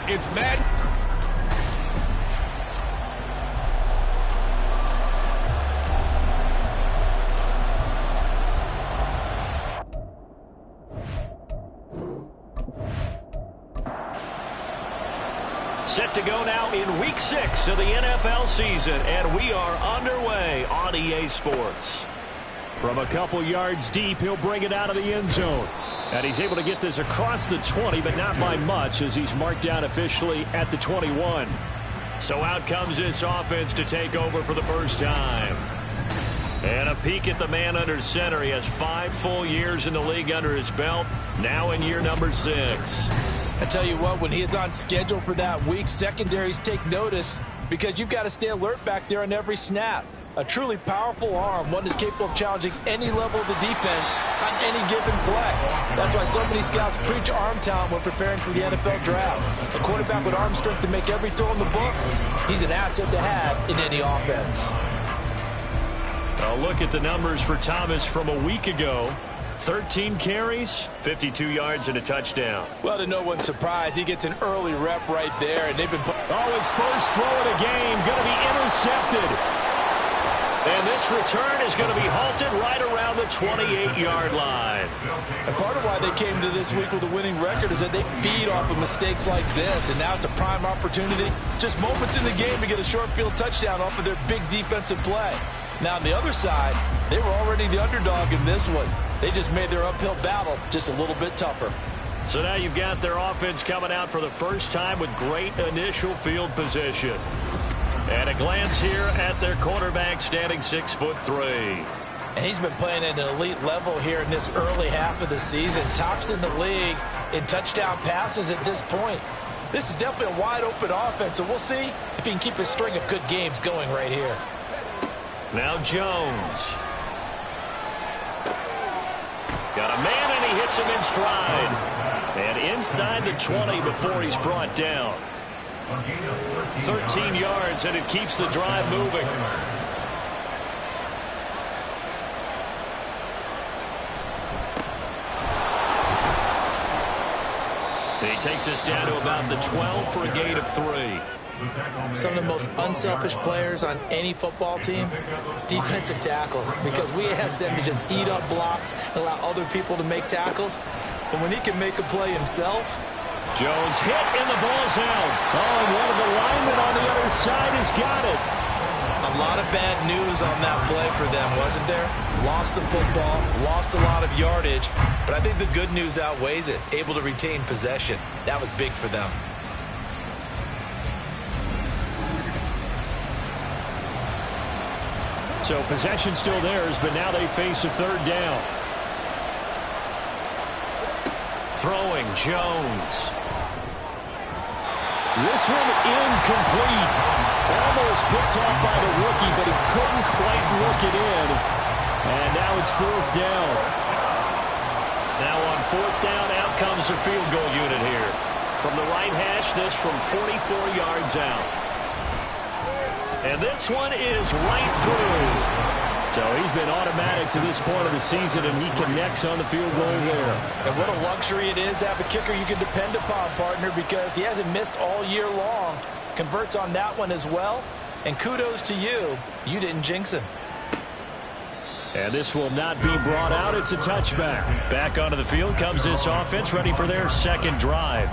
It's Matt. Set to go now in Week 6 of the NFL season, and we are underway on EA Sports. From a couple yards deep, he'll bring it out of the end zone. And he's able to get this across the 20, but not by much, as he's marked down officially at the 21. So out comes this offense to take over for the first time. And a peek at the man under center. He has 5 full years in the league under his belt, now in year number 6. I tell you what, when he is on schedule for that week, secondaries take notice because you've got to stay alert back there on every snap. A truly powerful arm, one that's capable of challenging any level of the defense on any given play. That's why so many scouts preach arm talent when preparing for the NFL draft. A quarterback with arm strength to make every throw in the book, he's an asset to have in any offense. A look at the numbers for Thomas from a week ago. 13 carries, 52 yards, and a touchdown. Well, to no one's surprise, he gets an early rep right there, and they've been... Oh, his first throw of the game, going to be intercepted. And this return is going to be halted right around the 28-yard line. And part of why they came to this week with a winning record is that they feed off of mistakes like this, and now it's a prime opportunity, just moments in the game to get a short field touchdown off of their big defensive play. Now, on the other side, they were already the underdog in this one. They just made their uphill battle just a little bit tougher. So now you've got their offense coming out for the first time with great initial field position. And a glance here at their quarterback, standing 6'3". And he's been playing at an elite level here in this early half of the season. Tops in the league in touchdown passes at this point. This is definitely a wide-open offense, so we'll see if he can keep a string of good games going right here. Now Jones. Got a man, and he hits him in stride. And inside the 20 before he's brought down. 13 yards, and it keeps the drive moving. He takes us down to about the 12 for a gain of 3. Some of the most unselfish players on any football team, defensive tackles, because we ask them to just eat up blocks and allow other people to make tackles. But when he can make a play himself... Jones hit, and the ball's out. Oh, and one of the linemen on the other side has got it. A lot of bad news on that play for them, wasn't there? Lost the football, lost a lot of yardage, but I think the good news outweighs it. Able to retain possession. That was big for them. So possession still theirs, but now they face a third down. Throwing Jones. This one incomplete. Almost picked off by the rookie, but he couldn't quite work it in. And now it's 4th down. Now on 4th down, out comes the field goal unit here. From the right hash, this from 44 yards out. And this one is right through. So he's been automatic to this point of the season, and he connects on the field goal there. And what a luxury it is to have a kicker you can depend upon, partner, because he hasn't missed all year long. Converts on that one as well. And kudos to you. You didn't jinx him. And this will not be brought out. It's a touchback. Back onto the field comes this offense, ready for their second drive.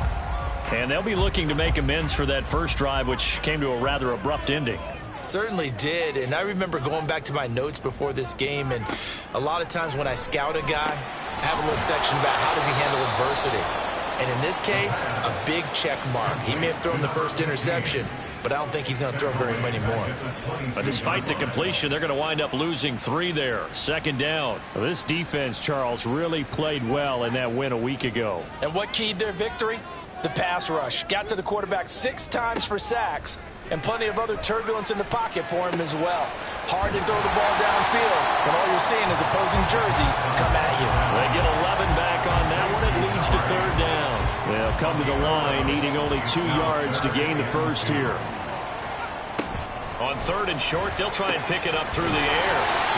And they'll be looking to make amends for that first drive, which came to a rather abrupt ending. Certainly did, and I remember going back to my notes before this game, and a lot of times when I scout a guy, I have a little section about how does he handle adversity. And in this case, a big check mark. He may have thrown the first interception, but I don't think he's going to throw very many more. But despite the completion, they're going to wind up losing 3 there. Second down. Well, this defense, Charles, really played well in that win a week ago. And what keyed their victory? The pass rush. Got to the quarterback 6 times for sacks, and plenty of other turbulence in the pocket for him as well. Hard to throw the ball downfield when all you're seeing is opposing jerseys come at you. They get 11 back on that one. It leads to third down. They'll come to the line, needing only 2 yards to gain the first here. On third and short, they'll try and pick it up through the air.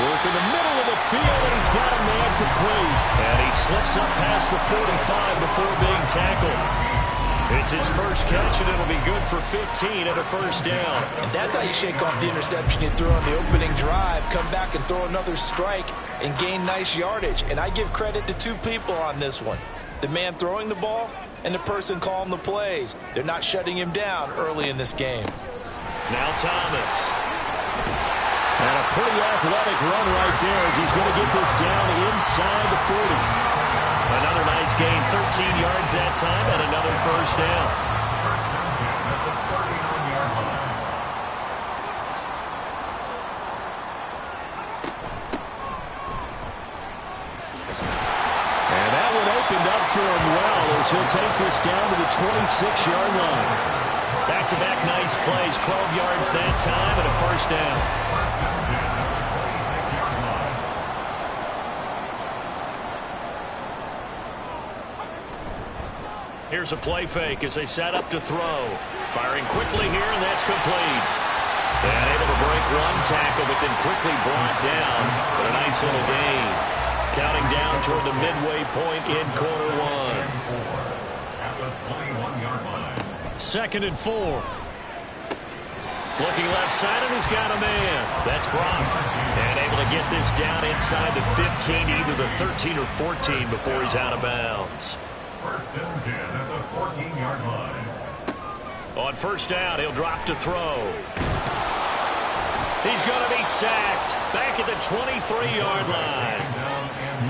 Work in the middle of the field, and he's got a man complete. And he slips up past the 45 before being tackled. It's his first catch, and it'll be good for 15 and a first down. And that's how you shake off the interception you threw on the opening drive, come back and throw another strike and gain nice yardage. And I give credit to 2 people on this one. The man throwing the ball and the person calling the plays. They're not shutting him down early in this game. Now Thomas. And a pretty athletic run right there as he's going to get this down inside the 40. Another nice gain, 13 yards that time, and another first down. And that one opened up for him well as he'll take this down to the 26-yard line. Back-to-back nice plays, 12 yards that time, and a first down. Here's a play fake as they set up to throw. Firing quickly here, and that's complete. And able to break one tackle, but then quickly brought down. But a nice little gain. Counting down toward the midway point in quarter 1. Second and 4. Looking left side, and he's got a man. That's Brock. And able to get this down inside the 15, either the 13 or 14 before he's out of bounds. First and 10 at the 14-yard line. On first down, he'll drop to throw. He's going to be sacked back at the 23-yard line.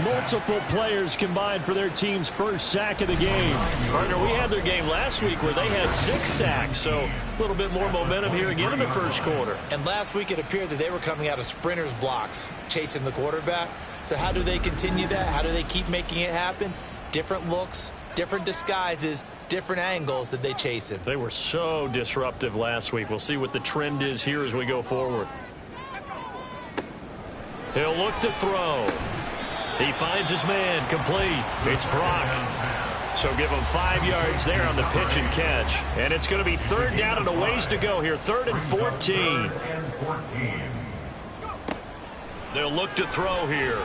Multiple players combined for their team's first sack of the game. Partner, we had their game last week where they had 6 sacks, so a little bit more momentum here again in the first quarter. And last week it appeared that they were coming out of sprinters blocks, chasing the quarterback. So how do they continue that? How do they keep making it happen? Different looks, different disguises, different angles that they chase him. They were so disruptive last week. We'll see what the trend is here as we go forward. He'll look to throw. He finds his man complete. It's Brock. So give him 5 yards there on the pitch and catch. And it's going to be third down and a ways to go here. 3rd and 14. They'll look to throw here.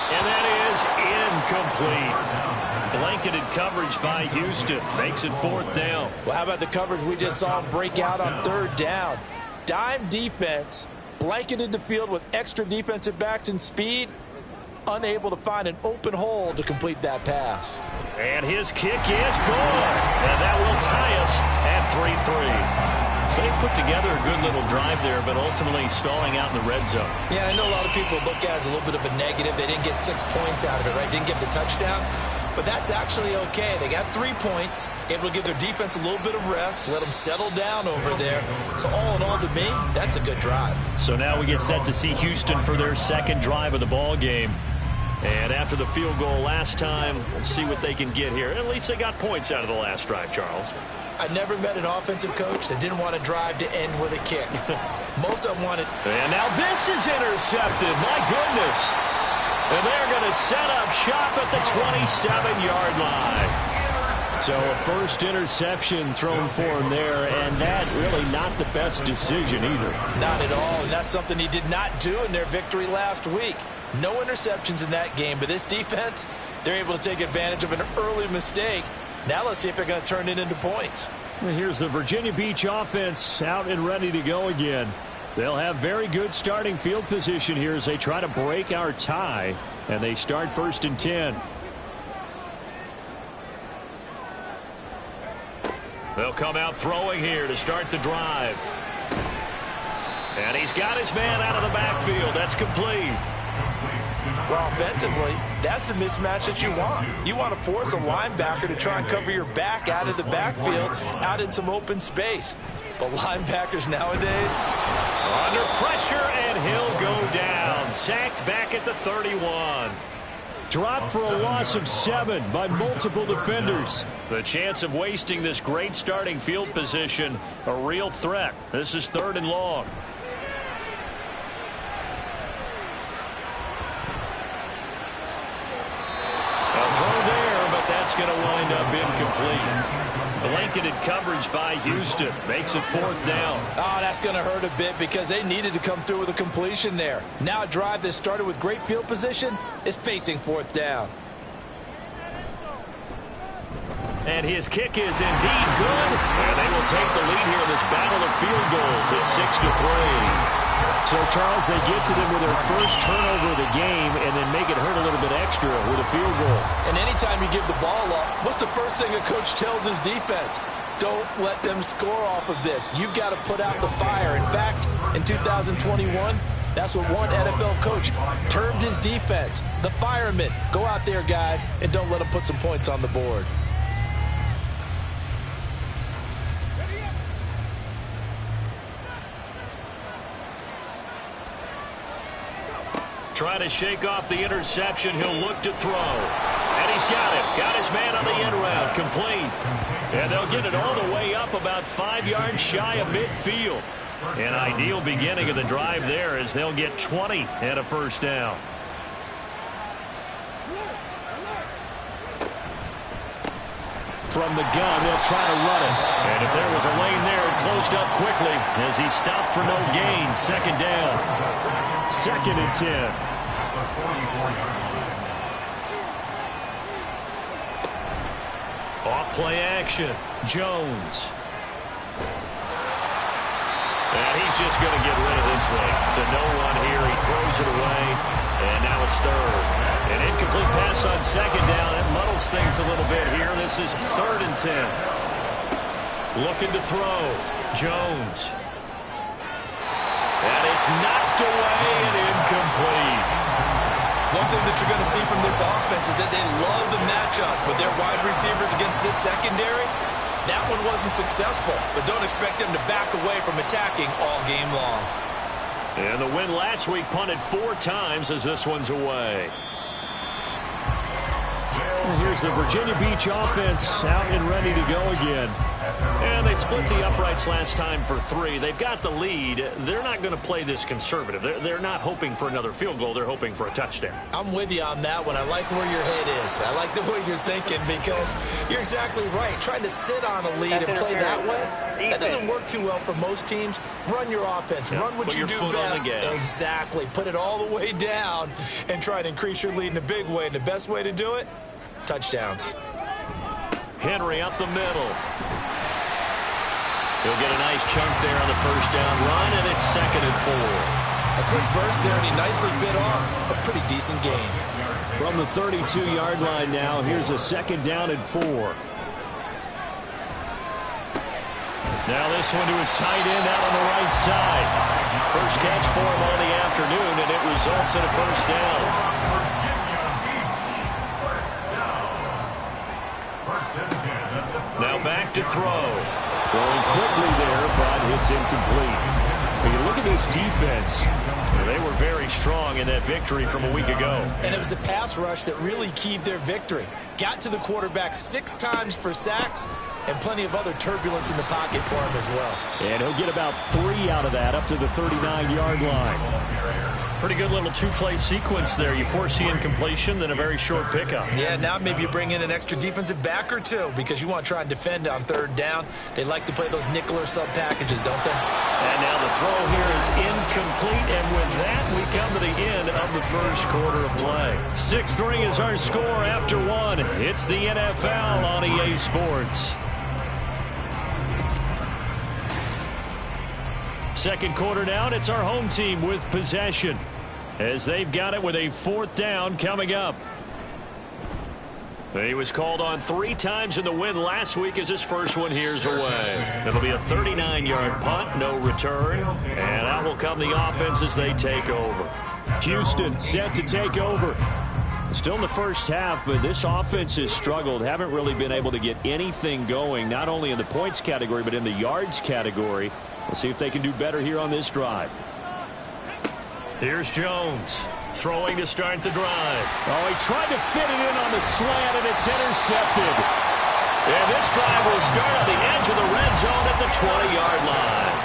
And that is incomplete. Blanketed coverage by Houston. Makes it 4th down. Well, how about the coverage we just saw break out on 3rd down? Dime defense, blanketed the field with extra defensive backs and speed, unable to find an open hole to complete that pass. And his kick is good. And that will tie us at 3-3. So they put together a good little drive there, but ultimately stalling out in the red zone. Yeah, I know a lot of people look at it as a little bit of a negative. They didn't get 6 points out of it, right? Didn't get the touchdown. But that's actually okay. They got 3 points, able to give their defense a little bit of rest, let them settle down over there. So all in all, to me, that's a good drive. So now we get set to see Houston for their second drive of the ball game. And after the field goal last time, we'll see what they can get here. At least they got points out of the last drive, Charles. I never met an offensive coach that didn't want to drive to end with a kick. Most of them wanted. And now this is intercepted. My goodness. And they're going to set up shop at the 27-yard line. So a first interception thrown for him there, and that really not the best decision either. Not at all, and that's something he did not do in their victory last week. No interceptions in that game, but this defense, they're able to take advantage of an early mistake. Now let's see if they're going to turn it into points. Well, here's the Virginia Beach offense out and ready to go again. They'll have very good starting field position here as they try to break our tie, and they start 1st and 10. They'll come out throwing here to start the drive. And he's got his man out of the backfield. That's complete. Well, offensively, that's the mismatch that you want. You want to force a linebacker to try and cover your back out of the backfield, out in some open space. But linebackers nowadays, under pressure, and he'll go down. Sacked back at the 31. Dropped for a loss of 7 by multiple defenders. The chance of wasting this great starting field position, a real threat. This is 3rd and long. A throw there, but that's going to wind up incomplete. Blanketed coverage by Houston makes it 4th down. Oh, that's going to hurt a bit because they needed to come through with a completion there. Now a drive that started with great field position is facing 4th down. And his kick is indeed good. And they will take the lead here in this battle of field goals. It's 6-3. So, Charles, they get to them with their first turnover of the game and then make it hurt a little bit extra with a field goal. And anytime you give the ball up, what's the first thing a coach tells his defense? Don't let them score off of this. You've got to put out the fire. In fact, in 2021, that's what one NFL coach termed his defense, the firemen. Go out there, guys, and don't let them put some points on the board. Trying to shake off the interception. He'll look to throw. And he's got it. Got his man on the end route. Complete. And they'll get it all the way up about 5 yards shy of midfield. An ideal beginning of the drive there as they'll get 20 and a 1st down. From the gun, they'll try to run it. And if there was a lane there, it closed up quickly as he stopped for no gain. 2nd down. 2nd and 10. Off play action. Jones. And he's just going to get rid of this thing. To no one here. He throws it away. And now it's 3rd. An incomplete pass on 2nd down. That muddles things a little bit here. This is 3rd and 10. Looking to throw. Jones. And it's knocked away and incomplete. One thing that you're going to see from this offense is that they love the matchup with their wide receivers against this secondary. That one wasn't successful, but don't expect them to back away from attacking all game long. And the win last week punted 4 times as this one's away. Here's the Virginia Beach offense out and ready to go again. And they split the uprights last time for 3. They've got the lead. They're not going to play this conservative. They're not hoping for another field goal. They're hoping for a touchdown. I'm with you on that one. I like where your head is. I like the way you're thinking because you're exactly right. Trying to sit on a lead and play that way, that doesn't work too well for most teams. Run your offense. Yeah, run what you do best. Exactly. Put it all the way down and try to increase your lead in a big way. And the best way to do it, touchdowns. Henry up the middle. He'll get a nice chunk there on the 1st down run, and it's 2nd and 4. A quick burst there, and he nicely bit off a pretty decent gain. From the 32-yard line now, here's a 2nd down and 4. Now this one to his tight end out on the right side. First catch for him on the afternoon, and it results in a 1st down. Now back to throw. Going quickly there, but it's incomplete. When you look at this defense, they were very strong in that victory from a week ago. And it was the pass rush that really keyed their victory. Got to the quarterback 6 times for sacks and plenty of other turbulence in the pocket for him as well. And he'll get about 3 out of that up to the 39-yard line. Pretty good little two-play sequence there. You force the incompletion, then a very short pickup. Yeah, now maybe you bring in an extra defensive back or two because you want to try and defend on third down. They like to play those nickel or sub packages, don't they? And now the throw here is incomplete, and with that, we come to the end of the first quarter of play. 6-3 is our score after one. It's the NFL on EA Sports. Second quarter down, it's our home team with possession as they've got it with a 4th down coming up. He was called on 3 times in the win last week as his first one here's away. It'll be a 39-yard punt, no return, and out will come the offense as they take over. Houston set to take over. Still in the first half, but this offense has struggled. Haven't really been able to get anything going, not only in the points category, but in the yards category. We'll see if they can do better here on this drive. Here's Jones throwing to start the drive. Oh, he tried to fit it in on the slant, and it's intercepted. And this drive will start on the edge of the red zone at the 20-yard line.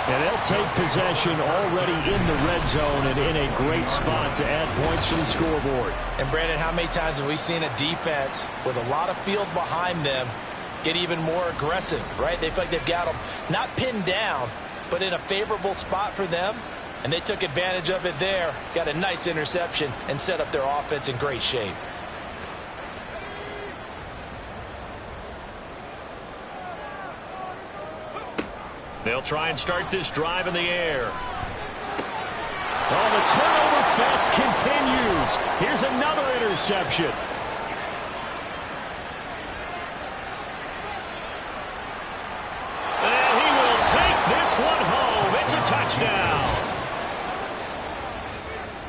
And they'll take possession already in the red zone and in a great spot to add points to the scoreboard. And, Brandon, how many times have we seen a defense with a lot of field behind them get even more aggressive, right? They feel like they've got them not pinned down, but in a favorable spot for them, and they took advantage of it there, got a nice interception, and set up their offense in great shape. They'll try and start this drive in the air. Oh, the turnover fest continues. Here's another interception. This one home. It's a touchdown.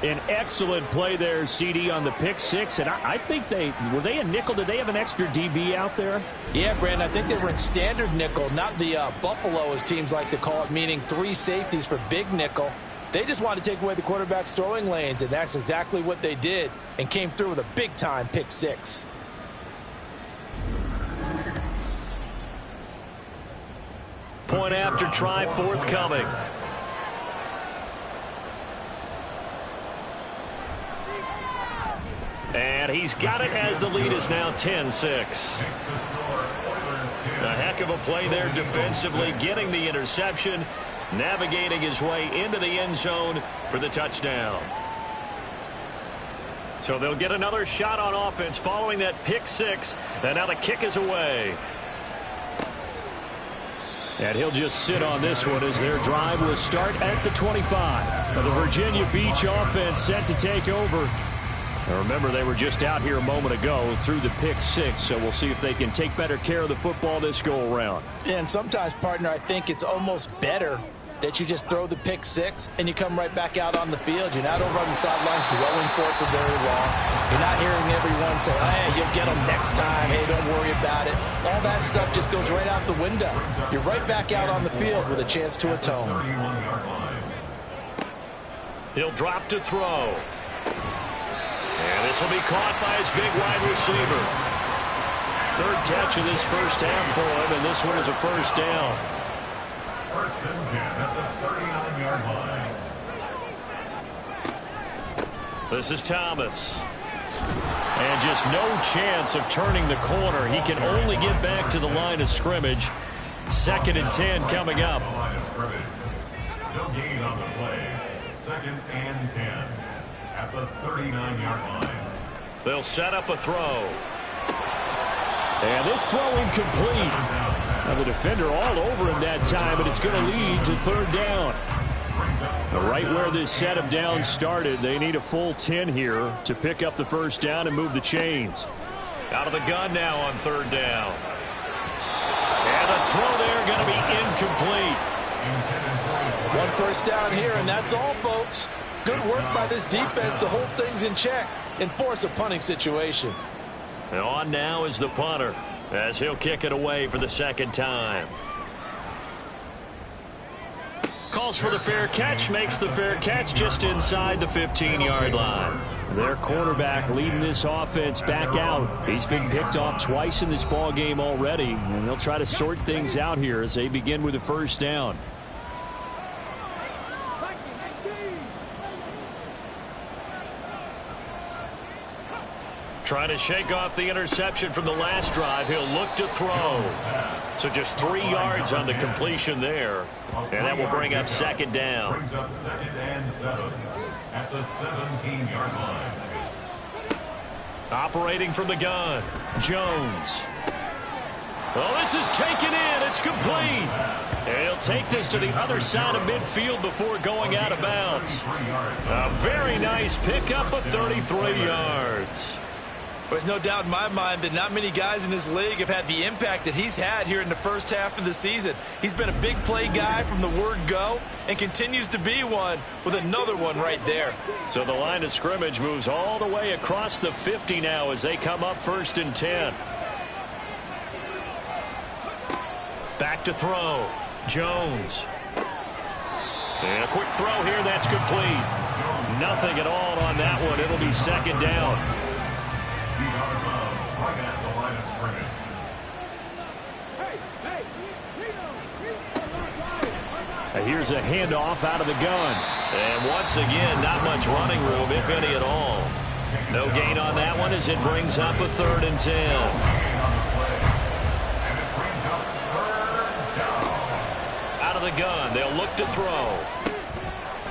An excellent play there, CD, on the pick six. And I think were they a nickel? Did they have an extra DB out there? Yeah, Brandon, I think they were in standard nickel, not the Buffalo, as teams like to call it, meaning 3 safeties for big nickel. They just wanted to take away the quarterback's throwing lanes, and that's exactly what they did and came through with a big-time pick six. Point after try forthcoming. And he's got it as the lead is now 10-6. A heck of a play there defensively, getting the interception, navigating his way into the end zone for the touchdown. So they'll get another shot on offense following that pick six, and now the kick is away. And he'll just sit on this one as their drive will start at the 25. The Virginia Beach offense set to take over. Now remember, they were just out here a moment ago through the pick six, so we'll see if they can take better care of the football this go-around. And sometimes, partner, I think it's almost better that you just throw the pick six and you come right back out on the field. You're not over on the sidelines dwelling for it for very long. You're not hearing everyone say, hey, you'll get them next time. Hey, don't worry about it. All that stuff just goes right out the window. You're right back out on the field with a chance to atone. He'll drop to throw. And this will be caught by his big wide receiver. 3rd catch of this first half for him, and this one is a first down. First and 10 at the 39-yard line. This is Thomas. And just no chance of turning the corner. He can only get back to the line of scrimmage. 2nd and 10 coming up. Line of scrimmage. No gain on the play. 2nd and 10 at the 39-yard line. They'll set up a throw. And this throw incomplete. Now the defender all over him that time, but it's going to lead to 3rd down. Right where this set of downs started, they need a full 10 here to pick up the first down and move the chains. Out of the gun now on 3rd down. And the throw there going to be incomplete. 1 first down here, and that's all, folks. Good work by this defense to hold things in check and force a punting situation. And on now is the punter as he'll kick it away for the 2nd time. Calls for the fair catch, makes the fair catch just inside the 15-yard line. Their quarterback leading this offense back out. He's been picked off twice in this ball game already, and they'll try to sort things out here as they begin with the first down. Trying to shake off the interception from the last drive. He'll look to throw. So just 3 yards on the completion there. And that will bring up second down. Brings up 2nd and 7 at the 17-yard line. Operating from the gun, Jones. Well, this is taken in. It's complete. And he'll take this to the other side of midfield before going out of bounds. A very nice pickup of 33 yards. There's no doubt in my mind that not many guys in this league have had the impact that he's had here in the first half of the season. He's been a big play guy from the word go and continues to be one with another one right there. So the line of scrimmage moves all the way across the 50 now as they come up 1st and 10. Back to throw. Jones. And a quick throw here. That's complete. Nothing at all on that one. It'll be second down. He's out of bounds right at the line of scrimmage. Here's a handoff out of the gun. And once again, not much running room, if any at all. No gain on that one as it brings up a 3rd and 10. Out of the gun, they'll look to throw.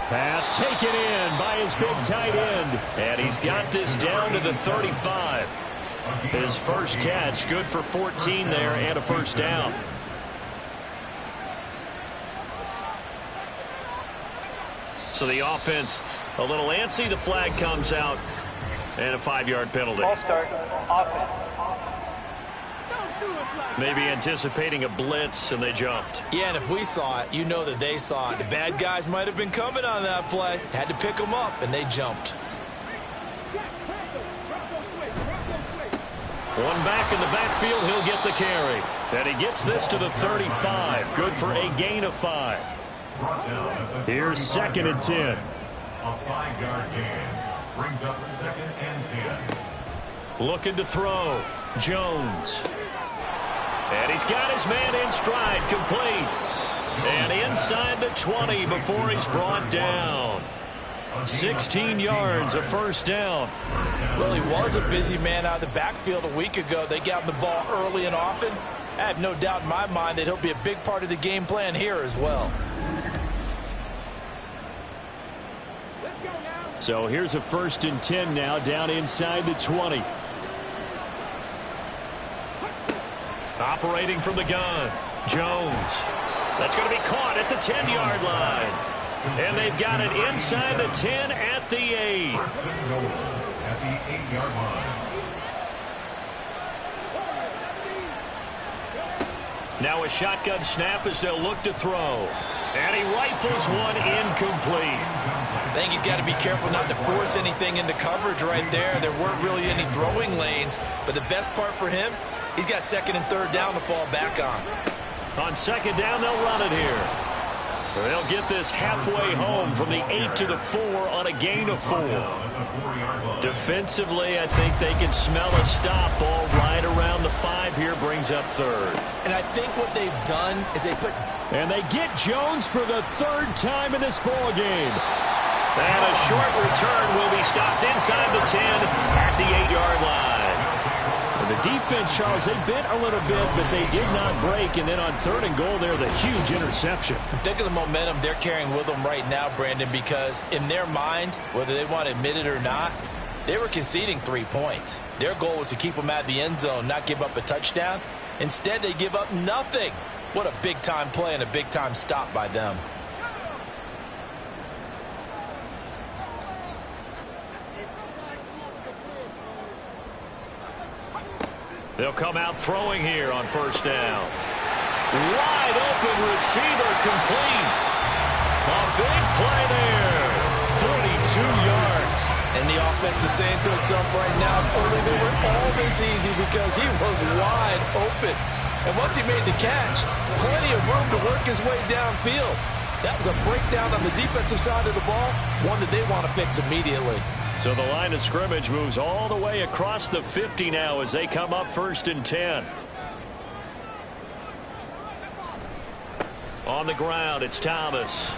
Pass taken in by his big tight end. And he's got this down to the 35. His first catch, good for 14 there and a first down. So the offense a little antsy. The flag comes out and a 5-yard penalty. Ball start. Offense. Maybe anticipating a blitz, and they jumped. Yeah, and if we saw it, you know that they saw it. The bad guys might have been coming on that play. Had to pick them up, and they jumped. One back in the backfield, he'll get the carry. And he gets this to the 35. Good for a gain of 5. Here's 2nd and 10. A 5-yard gain brings up 2nd and 10. Looking to throw. Jones. And he's got his man in stride, complete. And inside the 20 before he's brought down. 16 yards, a first down. Well, he was a busy man out of the backfield a week ago. They got him the ball early and often. I have no doubt in my mind that he'll be a big part of the game plan here as well. So here's a 1st and 10 now, down inside the 20. Operating from the gun, Jones. That's going to be caught at the 10-yard line. And they've got it inside the 10 at the 8. First and goal at the 8-yard line. Now a shotgun snap as they'll look to throw. And he rifles one incomplete. I think he's got to be careful not to force anything into coverage right there. There weren't really any throwing lanes. But the best part for him, he's got 2nd and 3rd down to fall back on. On 2nd down, they'll run it here. They'll get this halfway home from the 8 to the 4 on a gain of 4. Defensively, I think they can smell a stop. Ball right around the 5 here, brings up 3rd. And I think what they've done is they put... And they get Jones for the 3rd time in this ball game. And a short return will be stopped inside the 10 at the 8-yard line. And the defense, Charles, they bit a little bit, but they did not break. And then on 3rd and goal there, the huge interception. Think of the momentum they're carrying with them right now, Brandon, because in their mind, whether they want to admit it or not, they were conceding 3 points. Their goal was to keep them out of the end zone, not give up a touchdown. Instead, they give up nothing. What a big-time play and a big-time stop by them. They'll come out throwing here on 1st down. Wide open receiver complete. A big play there. 42 yards. And the offense is saying to itself right now, only they were all this easy because he was wide open. And once he made the catch, plenty of room to work his way downfield. That was a breakdown on the defensive side of the ball, one that they want to fix immediately. So the line of scrimmage moves all the way across the 50 now as they come up 1st and 10. On the ground, it's Thomas.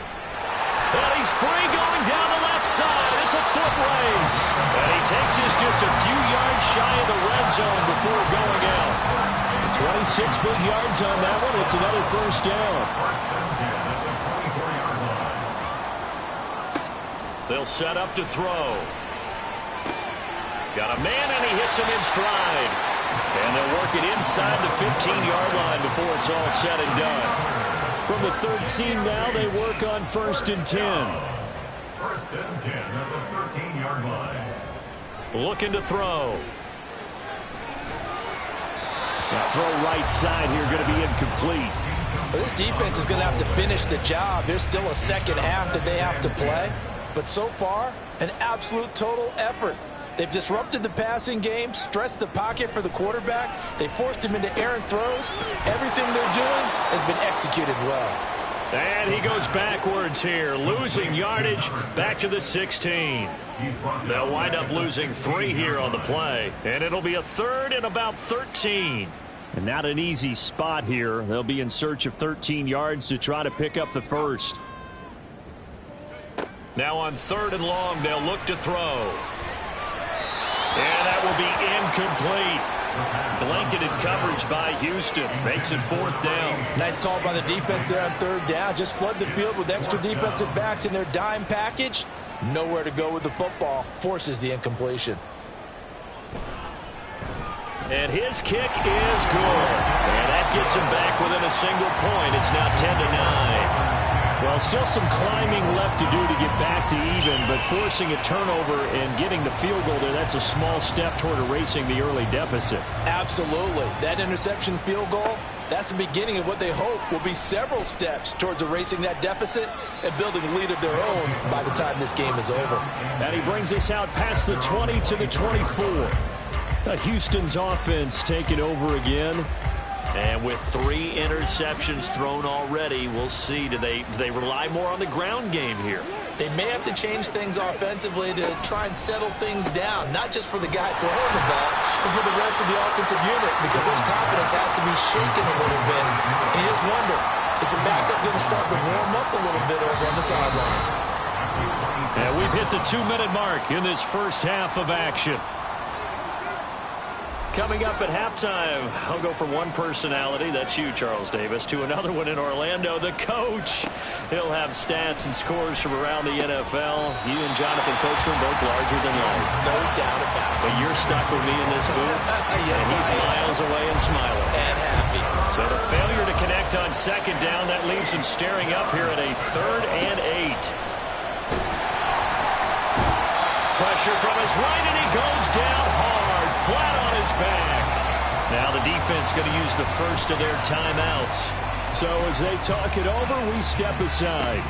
And he's free going down the left side. It's a foot race. And he takes us just a few yards shy of the red zone before going out. 26 big yards on that one. It's another first down. They'll set up to throw. Got a man, and he hits him in stride. And they'll work it inside the 15-yard line before it's all said and done. From the 13 now, they work on 1st and 10. 1st and 10 at the 13-yard line. Looking to throw. That throw right side here going to be incomplete. Well, this defense is going to have to finish the job. There's still a second half that they have to play. But so far, an absolute total effort. They've disrupted the passing game, stressed the pocket for the quarterback. They forced him into errant throws. Everything they're doing has been executed well. And he goes backwards here, losing yardage back to the 16. They'll wind up losing 3 here on the play, and it'll be a 3rd and about 13. And not an easy spot here. They'll be in search of 13 yards to try to pick up the first. Now on 3rd and long, they'll look to throw. And that will be incomplete. Blanketed coverage by Houston. Makes it 4th down. Nice call by the defense there on 3rd down. Just flood the field with extra defensive backs in their dime package. Nowhere to go with the football. Forces the incompletion. And his kick is good. And that gets him back within a single point. It's now 10-9. Well, still some climbing left to do to get back to even, but forcing a turnover and getting the field goal there, that's a small step toward erasing the early deficit. Absolutely. That interception field goal, that's the beginning of what they hope will be several steps towards erasing that deficit and building a lead of their own by the time this game is over. And he brings us out past the 20 to the 24. Houston's offense taking over again. And with 3 interceptions thrown already, we'll see. Do they rely more on the ground game here? They may have to change things offensively to try and settle things down, not just for the guy throwing the ball, but for the rest of the offensive unit, because his confidence has to be shaken a little bit. And you just wonder, is the backup going to start to warm up a little bit over on the sideline? And we've hit the 2-minute mark in this first half of action. Coming up at halftime, I'll go from one personality, that's you, Charles Davis, to another one in Orlando, the coach. He'll have stats and scores from around the NFL. You and Jonathan Coachman both larger than life. No doubt about it. But you're stuck with me in this booth, Yes, and he's miles away and smiling. And happy. So the failure to connect on 2nd down, that leaves him staring up here at a 3rd and 8. Pressure from his right, and he goes down hard, flat on his back. Now the defense going to use the first of their timeouts. So as they talk it over, we step aside.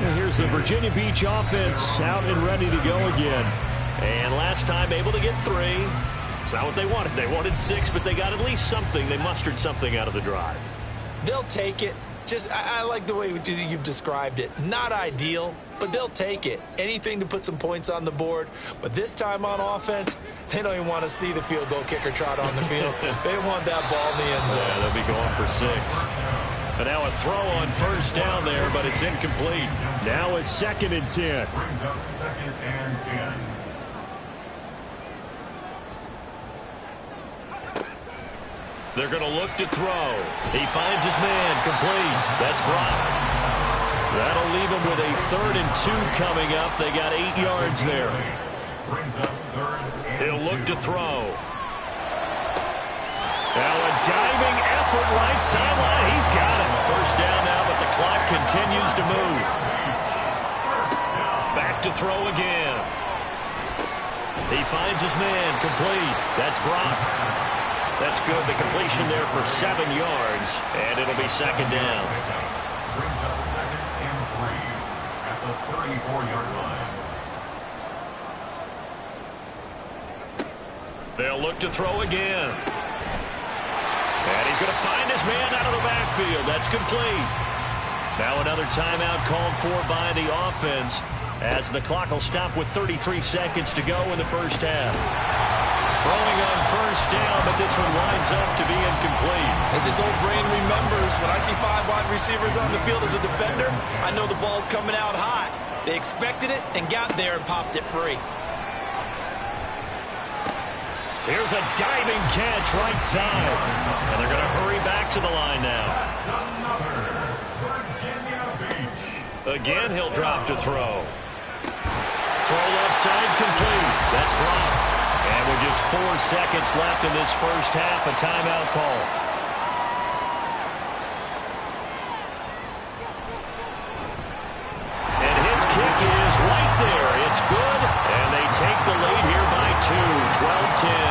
And here's the Virginia Beach offense out and ready to go again. And last time able to get 3. It's not what they wanted. They wanted 6, but they got at least something. They mustered something out of the drive. They'll take it. I like the way you've described it. Not ideal, but they'll take it. Anything to put some points on the board. But this time on offense, they don't even want to see the field goal kicker trot on the field. They want that ball in the end zone. Yeah, they'll be going for 6. But now a throw on 1st down there, but it's incomplete. Now a 2nd and 10. Brings up 2nd and 10. They're going to look to throw. He finds his man, complete. That's Brock. That'll leave him with a 3rd and 2 coming up. They got 8 yards there. Brings up 3rd and He'll look to throw. Now a diving effort right sideline. He's got it. 1st down now, but the clock continues to move. Back to throw again. He finds his man, complete. That's Brock. That's good. The completion there for 7 yards, and it'll be 2nd down. brings up 2nd and 3 at the 34-yard line. They'll look to throw again. And he's going to find his man out of the backfield. That's complete. Now another timeout called for by the offense as the clock will stop with 33 seconds to go in the first half. Throwing on first down, but this one winds up to be incomplete. As his old brain remembers, when I see 5 wide receivers on the field as a defender, I know the ball's coming out high. They expected it and got there and popped it free. Here's a diving catch right side. And they're going to hurry back to the line now. Again, he'll drop to throw. Throw left side complete. That's blocked. And with just 4 seconds left in this first half, a timeout call. And his kick is right there. It's good. And they take the lead here by 2, 12-10.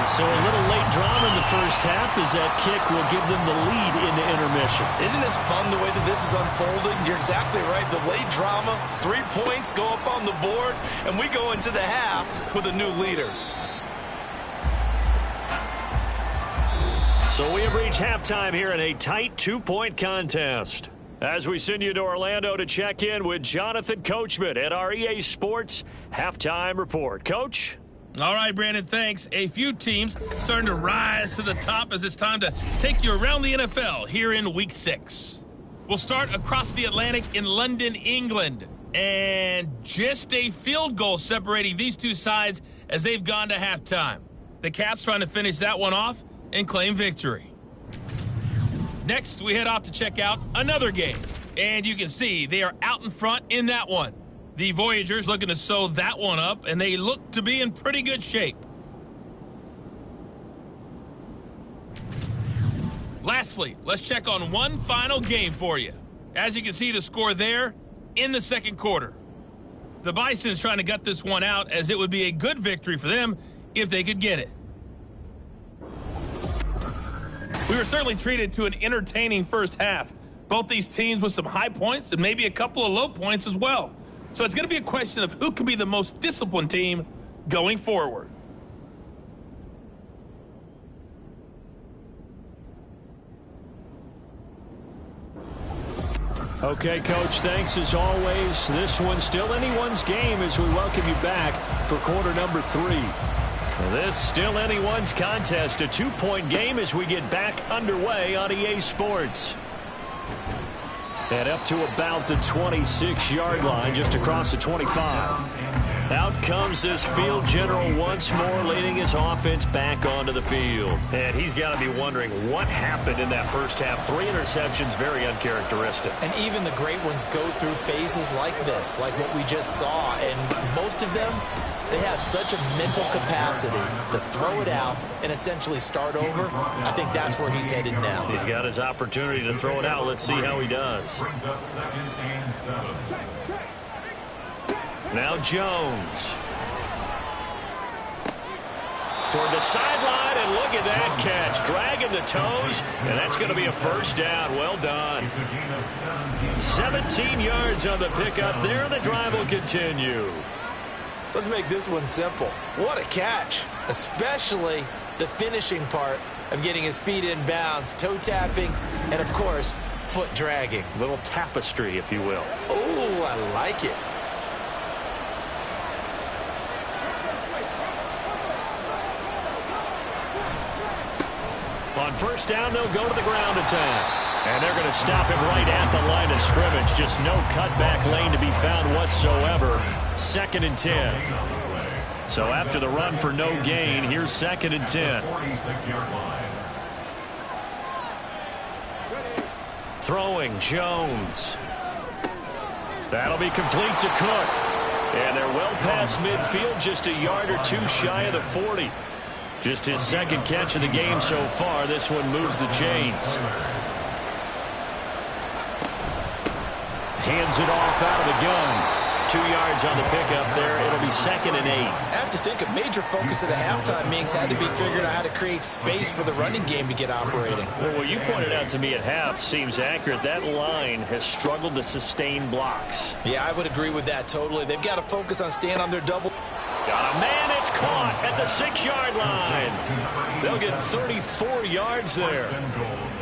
So a little late drama in the first half as that kick will give them the lead into intermission. Isn't this fun the way that this is unfolding? You're exactly right. The late drama, 3 points go up on the board, and we go into the half with a new leader. So we have reached halftime here in a tight 2-point contest. As we send you to Orlando to check in with Jonathan Coachman at our EA Sports Halftime Report. Coach? All right, Brandon, thanks. A few teams starting to rise to the top as it's time to take you around the NFL here in Week 6. We'll start across the Atlantic in London, England. And just a field goal separating these two sides as they've gone to halftime. The Caps trying to finish that one off and claim victory. Next, we head off to check out another game. And you can see they are out in front in that one. The Voyagers looking to sew that one up, and they look to be in pretty good shape. Lastly, let's check on one final game for you. As you can see the score there in the second quarter. The Bison's trying to gut this one out as it would be a good victory for them if they could get it. We were certainly treated to an entertaining first half. Both these teams with some high points and maybe a couple of low points as well. So it's going to be a question of who can be the most disciplined team going forward. Okay, Coach, thanks as always. This one's still anyone's game as we welcome you back for quarter number 3. This still anyone's contest, a 2-point game as we get back underway on EA Sports. And up to about the 26-yard line, just across the 25. Out comes this field general once more, leading his offense back onto the field. And he's got to be wondering what happened in that first half. 3 interceptions, very uncharacteristic. And even the great ones go through phases like this, like what we just saw. And most of them, they have such a mental capacity to throw it out and essentially start over. I think that's where he's headed now. He's got his opportunity to throw it out. Let's see how he does. Brings up 2nd and 7. Now Jones. Toward the sideline, and look at that catch. Dragging the toes, and that's going to be a first down. Well done. 17 yards on the pickup there, and the drive will continue. Let's make this one simple. What a catch, especially the finishing part of getting his feet in bounds, toe tapping, and of course, foot dragging. Little tapestry, if you will. Oh, I like it. On first down, they'll go to the ground attack. And they're going to stop him right at the line of scrimmage. Just no cutback lane to be found whatsoever. 2nd and 10. So after the run for no gain, here's 2nd and 10. 46-yard line. Throwing Jones. That'll be complete to Cook. And they're well past midfield, just a yard or 2 shy of the 40. Just his 2nd catch of the game so far. This one moves the chains. Hands it off out of the gun. 2 yards on the pickup there. It'll be 2nd and 8. I have to think a major focus of the halftime meetings had to be figuring out how to create space for the running game to get operating. Well, what you pointed out to me at half seems accurate. That line has struggled to sustain blocks. Yeah, I would agree with that totally. They've got to focus on staying on their double. Got a man, it's caught at the 6-yard line. They'll get 34 yards there.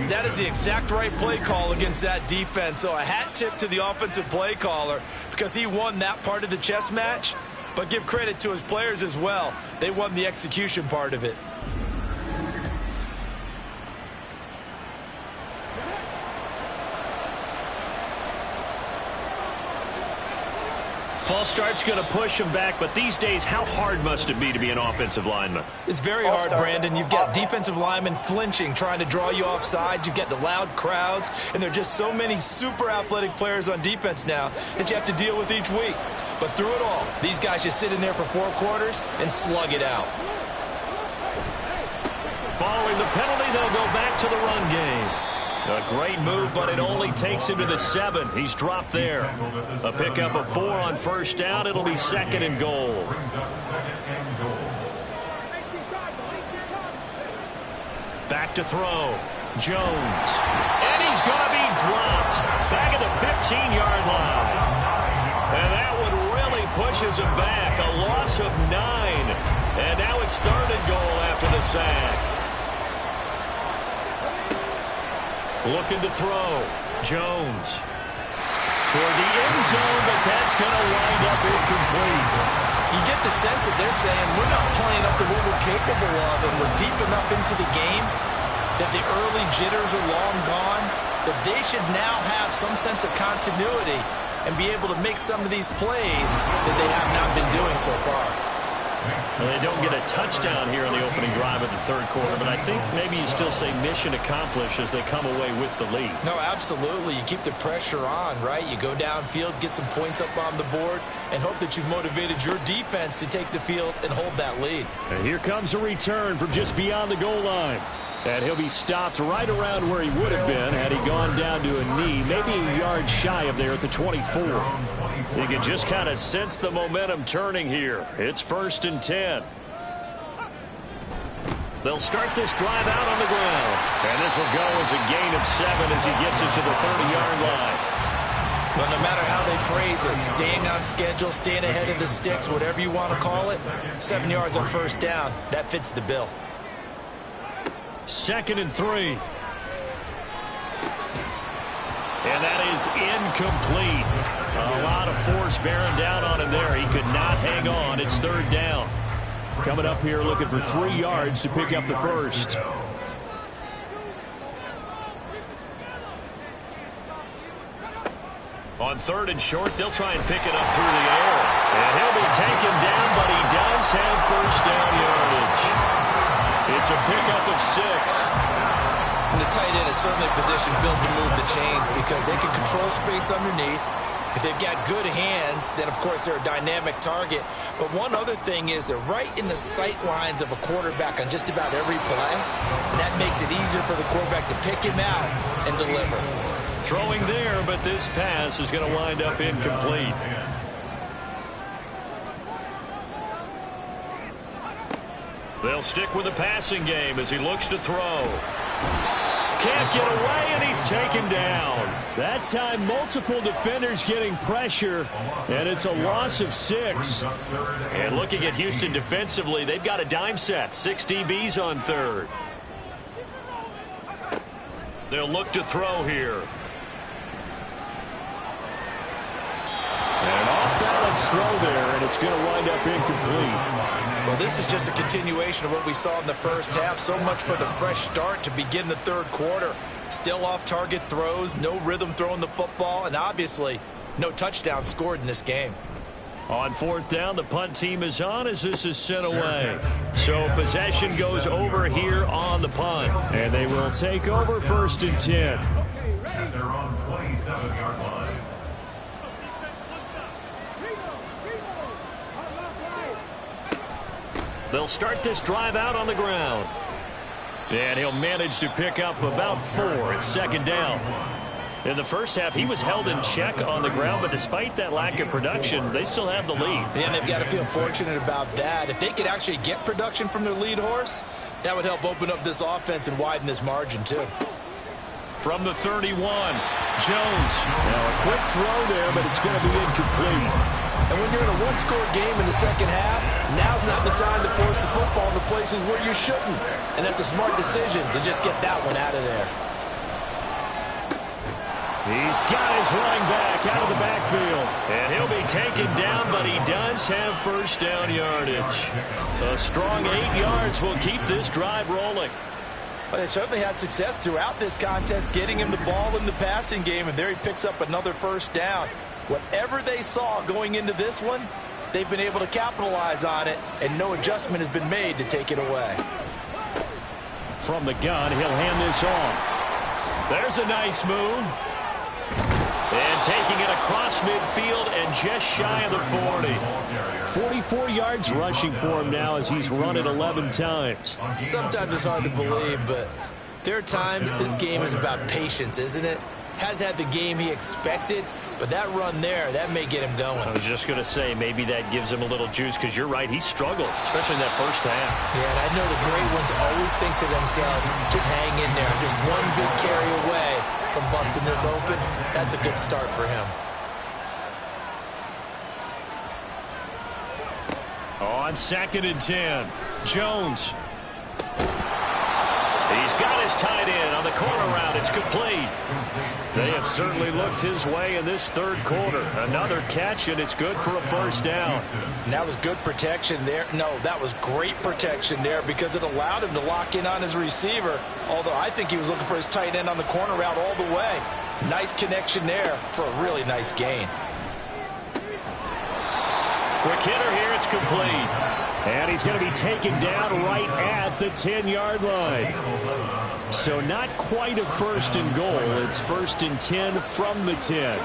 That is the exact right play call against that defense. So a hat tip to the offensive play caller because he won that part of the chess match. but give credit to his players as well. They won the execution part of it. False start's going to push him back, but these days, how hard must it be to be an offensive lineman? It's very hard, Brandon. You've got defensive linemen flinching, trying to draw you off sides. You've got the loud crowds, and there are just so many super athletic players on defense now that you have to deal with each week. But through it all, these guys just sit in there for 4 quarters and slug it out. Following the penalty, they'll go back to the run game. A great move, but it only takes him to the 7. He's dropped there. A pickup of 4 on first down. It'll be 2nd and goal. Back to throw. Jones. And he's going to be dropped. Back at the 15-yard line. And that one really pushes him back. A loss of 9. And now it's 3rd and goal after the sack. Looking to throw. Jones. Toward the end zone, but that's going to wind up incomplete. You get the sense that they're saying we're not playing up to what we're capable of, and we're deep enough into the game that the early jitters are long gone, that they should now have some sense of continuity and be able to make some of these plays that they have not been doing so far. Well, they don't get a touchdown here in the opening drive of the 3rd quarter, but I think maybe you still say mission accomplished as they come away with the lead. No, absolutely. You keep the pressure on, right? You go downfield, get some points up on the board, and hope that you've motivated your defense to take the field and hold that lead. And here comes a return from just beyond the goal line. And he'll be stopped right around where he would have been had he gone down to a knee, maybe a yard shy of there at the 24. You can just kind of sense the momentum turning here. It's 1st and 10. They'll start this drive out on the ground. And this will go as a gain of 7 as he gets it to the 30-yard line. Well, no matter how they phrase it, staying on schedule, staying ahead of the sticks, whatever you want to call it, 7 yards on first down, that fits the bill. 2nd and 3. And that is incomplete. A lot of force bearing down on him there. He could not hang on. It's 3rd down. Coming up here looking for 3 yards to pick up the first. On 3rd and short, they'll try and pick it up through the air. And he'll be taken down, but he does have first down yardage. It's a pickup of 6. And the tight end is certainly a position built to move the chains because they can control space underneath. If they've got good hands, then, of course, they're a dynamic target. But one other thing is they're right in the sight lines of a quarterback on just about every play. And that makes it easier for the quarterback to pick him out and deliver. Throwing there, but this pass is going to wind up incomplete. They'll stick with the passing game as he looks to throw. Can't get away, and he's taken down. That time, multiple defenders getting pressure, and it's a loss of 6. And looking at Houston defensively, they've got a dime set. 6 DBs on 3rd. They'll look to throw here. And off-balance throw there, and it's going to wind up incomplete. Well, this is just a continuation of what we saw in the first half. So much for the fresh start to begin the 3rd quarter. Still off-target throws, no rhythm throwing the football, and obviously no touchdown scored in this game. On 4th down, the punt team is on as this is sent away. So possession goes over here on the punt, and they will take over 1st and 10. And they're on 27-yard line. They'll start this drive out on the ground. And he'll manage to pick up about 4. It's 2nd down. In the first half, he was held in check on the ground, but despite that lack of production, they still have the lead. And they've got to feel fortunate about that. If they could actually get production from their lead horse, that would help open up this offense and widen this margin, too. From the 31, Jones. Now a quick throw there, but it's going to be incomplete. And when you're in a one-score game in the second half, now's not the time to force the football to places where you shouldn't. And that's a smart decision to just get that one out of there. He's got his running back out of the backfield. And he'll be taken down, but he does have first down yardage. A strong 8 yards will keep this drive rolling. Well, they certainly had success throughout this contest, getting him the ball in the passing game, and there he picks up another first down. Whatever they saw going into this one, they've been able to capitalize on it, and no adjustment has been made to take it away. From the gun, he'll hand this off. There's a nice move. And taking it across midfield and just shy of the 40. 44 yards rushing for him now as he's run it 11 times. Sometimes it's hard to believe, but there are times this game is about patience, isn't it? Has had the game he expected, but that run there, that may get him going. I was just going to say, maybe that gives him a little juice, because you're right, he struggled, especially in that first half. Yeah, and I know the great ones always think to themselves, just hang in there. I'm just one good carry away from busting this open. That's a good start for him. On 2nd and 10, Jones. He's got his tight end on the corner route. It's complete. They have certainly looked his way in this third quarter. Another catch, and it's good for a first down. And that was good protection there. No, that was great protection there because it allowed him to lock in on his receiver, although I think he was looking for his tight end on the corner route all the way. Nice connection there for a really nice gain. Quick hitter here, it's complete. And he's going to be taken down right at the 10-yard line. So not quite a first and goal. It's 1st and 10 from the 10.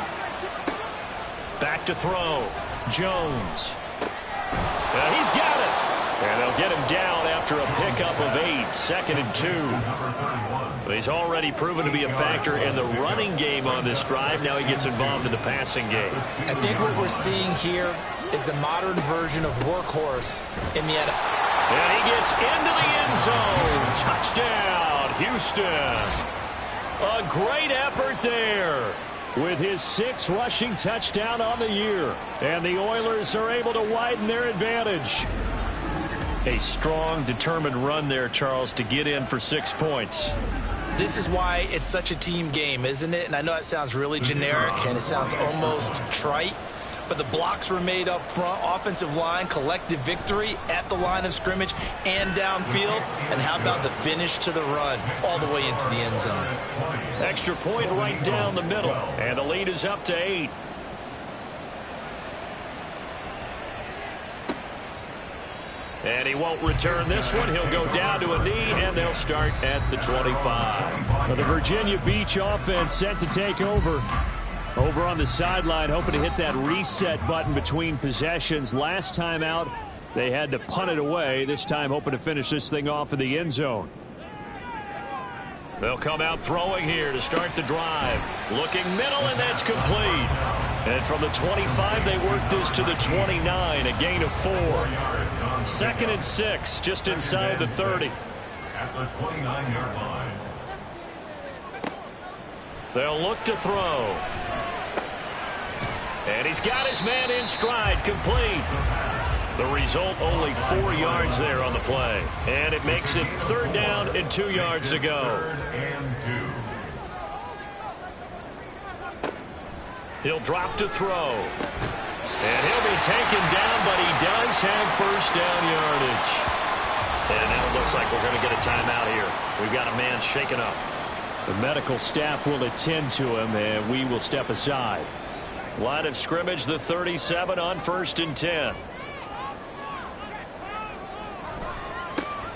Back to throw. Jones. He's got it. And they'll get him down after a pickup of 8. 2nd and 2. But he's already proven to be a factor in the running game on this drive. Now he gets involved in the passing game. I think what we're seeing here is the modern version of workhorse in the NFL. And he gets into the end zone. Touchdown, Houston. A great effort there with his 6th rushing touchdown on the year. And the Oilers are able to widen their advantage. A strong, determined run there, Charles, to get in for 6 points. This is why it's such a team game, isn't it? And I know it sounds really generic and it sounds almost trite, but the blocks were made up front, offensive line, collective victory at the line of scrimmage and downfield. And how about the finish to the run all the way into the end zone? Extra point right down the middle, and the lead is up to 8. And he won't return this one. He'll go down to a knee, and they'll start at the 25. Well, the Virginia Beach offense set to take over. Over on the sideline, hoping to hit that reset button between possessions. Last time out, they had to punt it away. This time, hoping to finish this thing off in the end zone. They'll come out throwing here to start the drive. Looking middle, and that's complete. And from the 25, they work this to the 29, a gain of 4. 2nd and 6, just inside the 30. At the 29-yard line. They'll look to throw. And he's got his man in stride, complete. The result, only 4 yards there on the play. And it makes it 3rd down and 2 yards to go. 3rd and 2. He'll drop to throw. And he'll be taken down, but he does have first down yardage. And now it looks like we're going to get a timeout here. We've got a man shaken up. The medical staff will attend to him, and we will step aside. Line of scrimmage, the 37 on 1st and 10.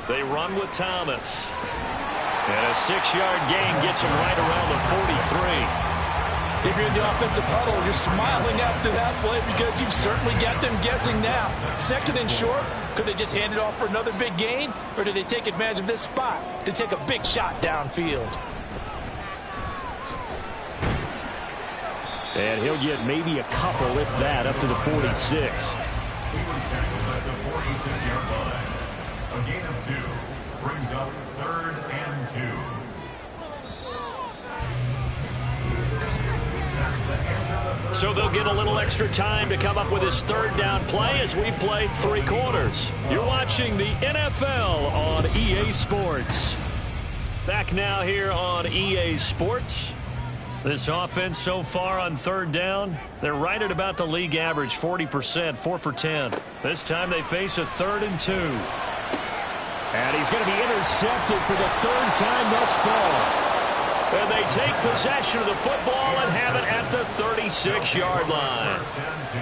They run with Thomas. And a 6-yard gain gets him right around the 43. If you're in the offensive huddle, you're smiling after that play because you've certainly got them guessing now. 2nd and short, could they just hand it off for another big gain? Or did they take advantage of this spot to take a big shot downfield? And he'll get maybe a couple, if that, up to the 46. He was tackled at the 46-yard line. A gain of 2 brings up 3rd and 2. So they'll get a little extra time to come up with his 3rd down play as we played 3 quarters. You're watching the NFL on EA Sports. Back now here on EA Sports. This offense so far on third down, they're right at about the league average, 40%, 4 for 10. This time they face a 3rd and 2. And he's going to be intercepted for the 3rd time thus far. And they take possession of the football and have it at the 36-yard line.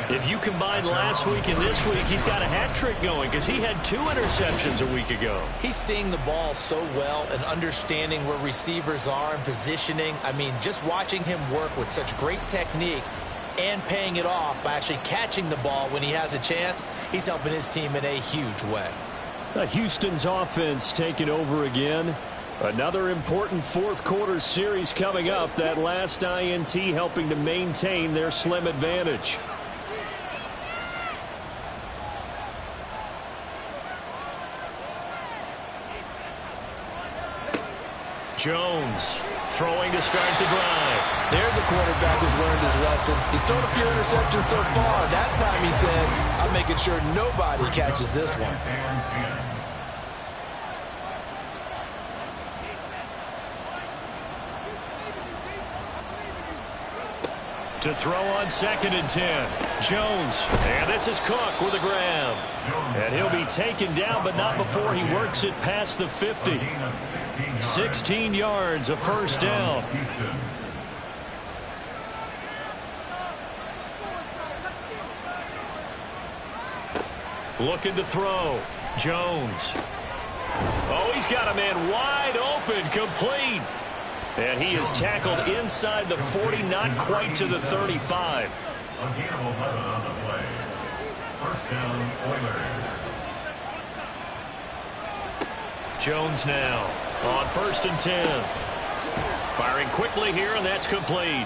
If you combine last week and this week, he's got a hat trick going because he had 2 interceptions a week ago. He's seeing the ball so well and understanding where receivers are and positioning. I mean, just watching him work with such great technique and paying it off by actually catching the ball when he has a chance, he's helping his team in a huge way. Houston's offense taking over again. Another important 4th quarter series coming up. That last INT helping to maintain their slim advantage. Jones throwing to start the drive. There's a quarterback who's learned his lesson. He's thrown a few interceptions so far. That time he said, I'm making sure nobody catches this one. To throw on 2nd and 10. Jones. And this is Cook with a grab. And he'll be taken down, but not before he works it past the 50. 16 yards, a first down. Looking to throw. Jones. Oh, he's got a man wide open, complete. And he is tackled inside the 40, not quite to the 35. A gain of 11 on the play. First down, Oilers. Jones now on 1st and 10. Firing quickly here, and that's complete.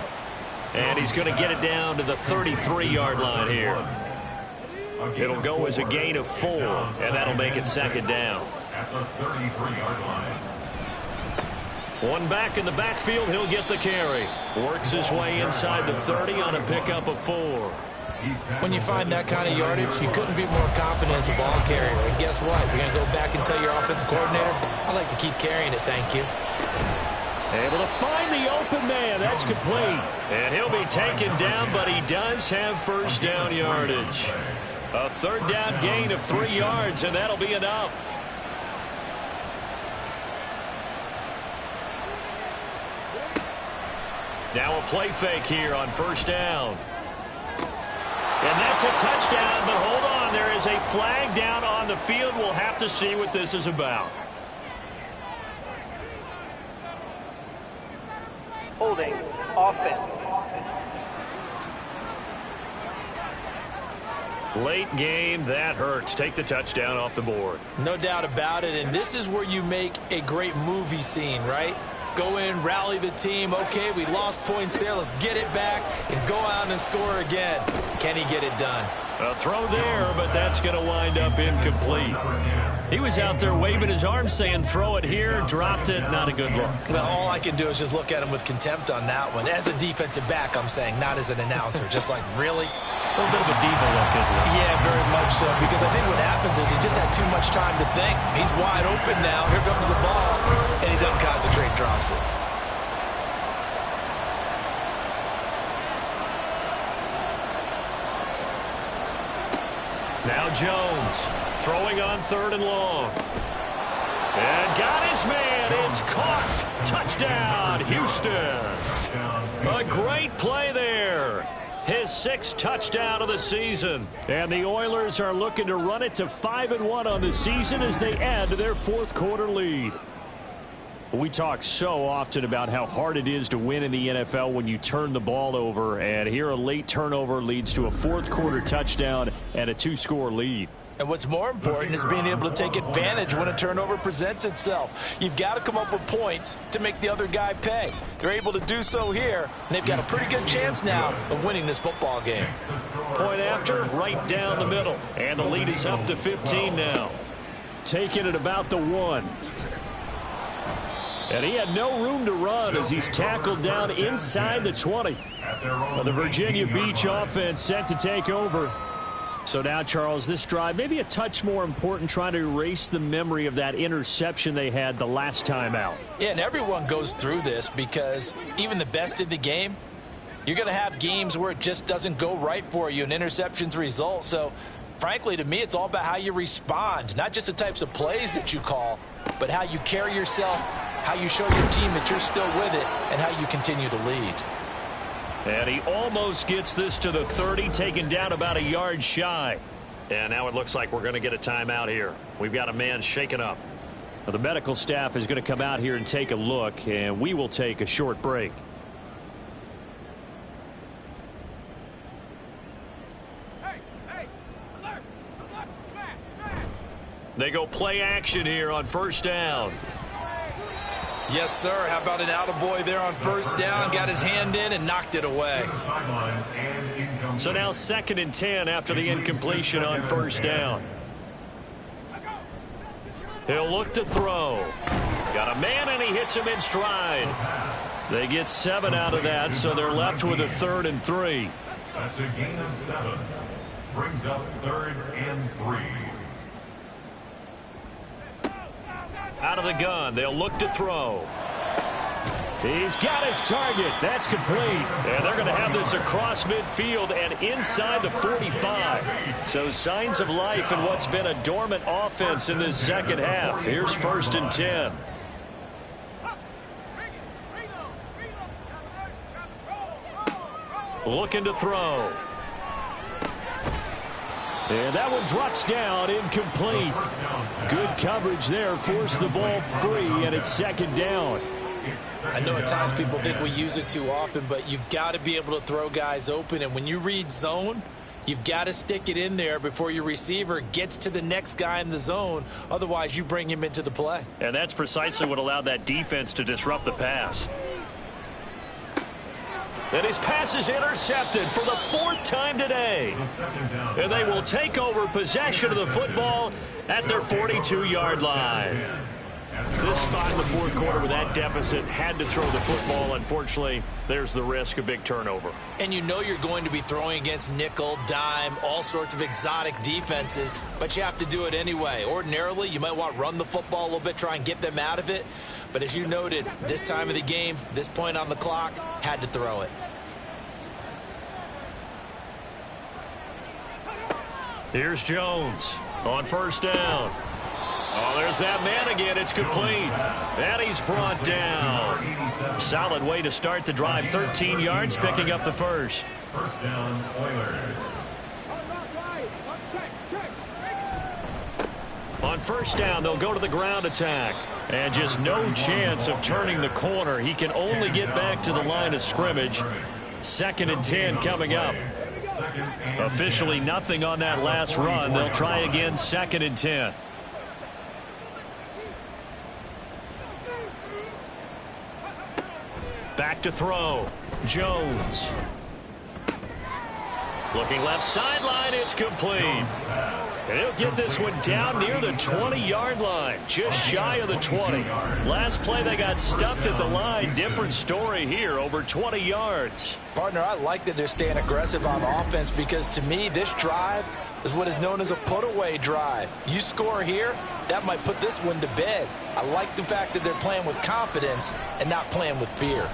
And he's going to get it down to the 33-yard line here. It'll go as a gain of 4, and that'll make it 2nd down. At the 33-yard line. One back in the backfield, he'll get the carry. Works his way inside the 30 on a pickup of 4. When you find that kind of yardage, you couldn't be more confident as a ball carrier. And guess what? You're going to go back and tell your offensive coordinator, I'd like to keep carrying it, thank you. Able to find the open man. That's complete. And he'll be taken down, but he does have first down yardage. A 3rd down gain of 3 yards, and that'll be enough. Now a play fake here on 1st down. And that's a touchdown, but hold on. There is a flag down on the field. We'll have to see what this is about. Holding, offense. Late game, that hurts. Take the touchdown off the board. No doubt about it, and this is where you make a great movie scene, right? Go in, rally the team. Okay, we lost points there. Let's get it back and go out and score again. Can he get it done? A throw there, but that's going to wind up incomplete. He was out there waving his arms saying, throw it here, dropped it, not a good look. Well, all I can do is just look at him with contempt on that one. As a defensive back, I'm saying, not as an announcer. Just like, really? A little bit of a diva look, isn't it? Yeah, very much so, because I think what happens is he just had too much time to think. He's wide open now. Here comes the ball, and he doesn't concentrate, drops it. Now Jones throwing on 3rd and long. And got his man. It's caught. Touchdown, Houston. A great play there. His 6th touchdown of the season. And the Oilers are looking to run it to 5-1 on the season as they add to their 4th quarter lead. We talk so often about how hard it is to win in the NFL when you turn the ball over, and here a late turnover leads to a 4th quarter touchdown and a 2-score lead. And what's more important is being able to take advantage when a turnover presents itself. You've got to come up with points to make the other guy pay. They're able to do so here, and they've got a pretty good chance now of winning this football game. Point after, right down the middle, and the lead is up to 15 now. Taking it about the 1. And he had no room to run as he's tackled down inside the 20. The Virginia Beach offense set to take over. So now, Charles, this drive maybe a touch more important, trying to erase the memory of that interception they had the last time out. Yeah, and everyone goes through this because even the best in the game, you're going to have games where it just doesn't go right for you, and interceptions result. So, frankly, to me, it's all about how you respond, not just the types of plays that you call, but how you carry yourself, how you show your team that you're still with it, and how you continue to lead. And he almost gets this to the 30, taken down about a yard shy. And now it looks like we're going to get a timeout here. We've got a man shaken up. Well, the medical staff is going to come out here and take a look, and we will take a short break. They go play action here on first down. Yes, sir. How about an attaboy there on first down? Got his hand in and knocked it away. So now 2nd and 10 after the incompletion on first down. He'll look to throw. Got a man, and he hits him in stride. They get 7 out of that, so they're left with a 3rd and 3. That's a gain of 7. Brings up 3rd and 3. Out of the gun, they'll look to throw. He's got his target. That's complete. And they're going to have this across midfield and inside the 45. So signs of life in what's been a dormant offense in this second half. Here's 1st and 10. Looking to throw. And that one drops down, incomplete. Good coverage there, forced the ball free, and it's 2nd down. I know at times people think we use it too often, but you've got to be able to throw guys open. And when you read zone, you've got to stick it in there before your receiver gets to the next guy in the zone. Otherwise, you bring him into the play. And that's precisely what allowed that defense to disrupt the pass. And his pass is intercepted for the 4th time today. And they will take over possession of the football at their 42-yard line. This spot in the 4th quarter with that deficit, had to throw the football. Unfortunately, there's the risk of big turnover. And you know you're going to be throwing against nickel, dime, all sorts of exotic defenses, but you have to do it anyway. Ordinarily, you might want to run the football a little bit, try and get them out of it. But as you noted, this time of the game, this point on the clock, had to throw it. Here's Jones on first down. Oh, there's that man again. It's complete. And he's brought down. Solid way to start the drive. 13 yards, picking up the first. First down, Oilers. On first down, they'll go to the ground attack. And just no chance of turning the corner. He can only get back to the line of scrimmage. 2nd and 10 coming up. Officially nothing on that last run. They'll try again, 2nd and 10. Back to throw. Jones. Looking left sideline. It's complete. And he'll get this one down near the 20-yard line. Just shy of the 20. Last play they got stuffed at the line. Different story here. Over 20 yards. Partner, I like that they're staying aggressive on offense because to me this drive is what is known as a put-away drive. You score here, that might put this one to bed. I like the fact that they're playing with confidence and not playing with fear.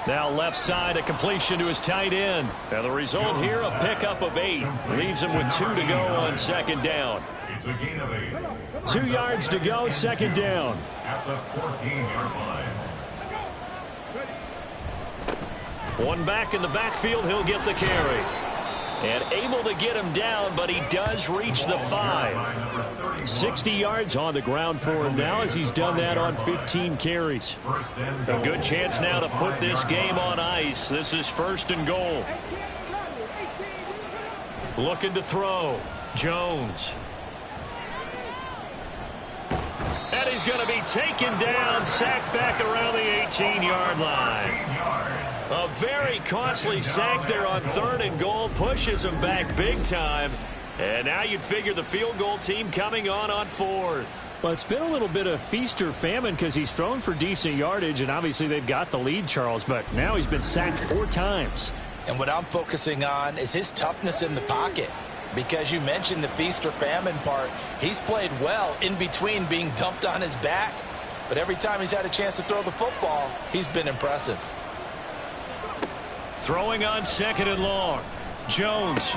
Now left side, a completion to his tight end. Now the result here, a pickup of 8. Leaves him with 2 to go on 2nd down. It's a gain of 8. 2 yards to go, 2nd down. At the 14-yard line. One back in the backfield, he'll get the carry. And able to get him down, but he does reach the 5. 60 yards on the ground for him now as he's done that on 15 carries. A good chance now to put this game on ice. This is 1st and goal. Looking to throw. Jones. And he's going to be taken down, sacked back around the 18-yard line. A very costly sack there on 3rd and goal. Pushes him back big time. And now you'd figure the field goal team coming on 4th. Well, it's been a little bit of feast or famine because he's thrown for decent yardage, and obviously they've got the lead, Charles, but now he's been sacked 4 times. And what I'm focusing on is his toughness in the pocket. Because you mentioned the feast or famine part, he's played well in between being dumped on his back. But every time he's had a chance to throw the football, he's been impressive. Throwing on 2nd and long. Jones.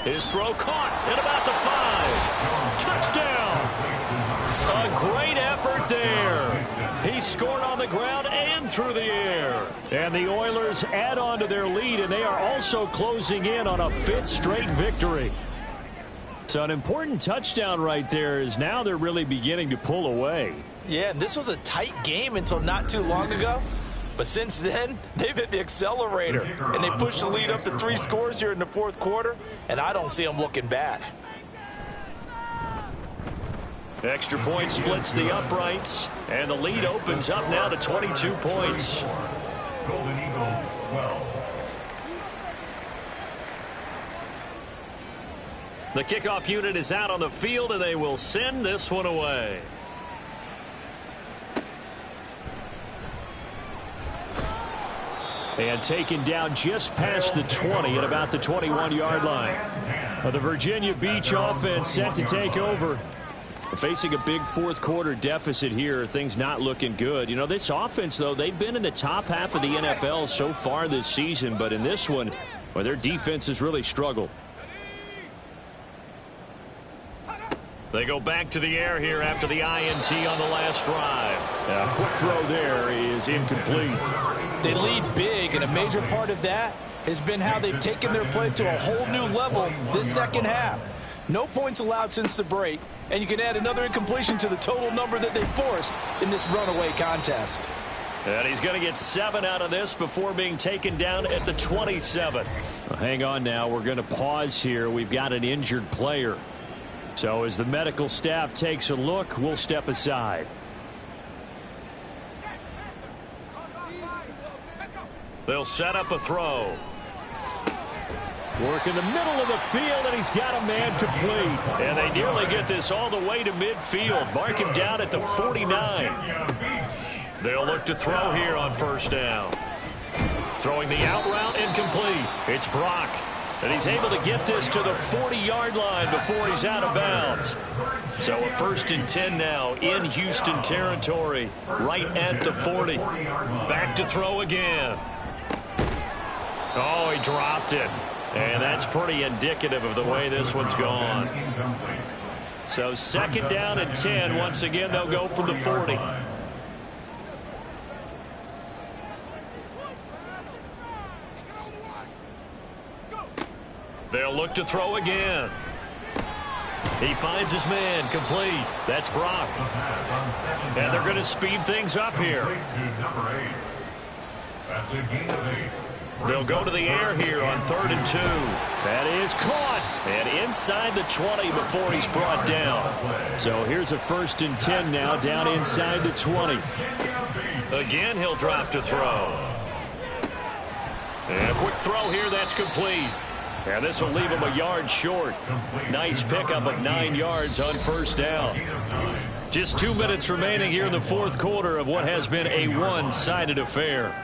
His throw caught at about the 5. Touchdown. A great effort there. He scored on the ground and through the air. And the Oilers add on to their lead, and they are also closing in on a 5th straight victory. So an important touchdown right there is now they're really beginning to pull away. Yeah, and this was a tight game until not too long ago. But since then, they've hit the accelerator, and they pushed the lead up to 3 scores here in the 4th quarter, and I don't see them looking back. Extra point splits the uprights, and the lead opens up now to 22 points. Golden Eagles 12. The kickoff unit is out on the field, and they will send this one away. And taken down just past the 20 at about the 21-yard line. The Virginia Beach offense set to take over. Facing a big 4th quarter deficit here, things not looking good. You know, this offense, though, they've been in the top half of the NFL so far this season, but in this one, well, their defense has really struggled. They go back to the air here after the INT on the last drive. A quick throw there is incomplete. They lead big, and a major part of that has been how they've taken their play to a whole new level this second half. No points allowed since the break, and you can add another incompletion to the total number that they forced in this runaway contest. And he's going to get 7 out of this before being taken down at the 27. Well, hang on now. We're going to pause here. We've got an injured player. So as the medical staff takes a look, we'll step aside. They'll set up a throw. Work in the middle of the field, and he's got a man complete. And they nearly get this all the way to midfield. Mark him down at the 49. They'll look to throw here on 1st down. Throwing the out route incomplete. It's Brock. And he's able to get this to the 40-yard line before he's out of bounds. So a 1st and 10 now in Houston territory, right at the 40. Back to throw again. Oh, he dropped it. And that's pretty indicative of the way this one's gone. So 2nd down and 10. Once again, they'll go from the 40. They'll look to throw again. He finds his man complete. That's Brock. And they're going to speed things up here. That's a gain of 8. They'll go to the air here on 3rd and 2. That is caught. And inside the 20 before he's brought down. So here's a 1st and 10 now down inside the 20. Again, he'll drop to throw. And a quick throw here. That's complete. And this will leave him a yard short. Nice pickup of 9 yards on 1st down. Just 2 minutes remaining here in the 4th quarter of what has been a one-sided affair.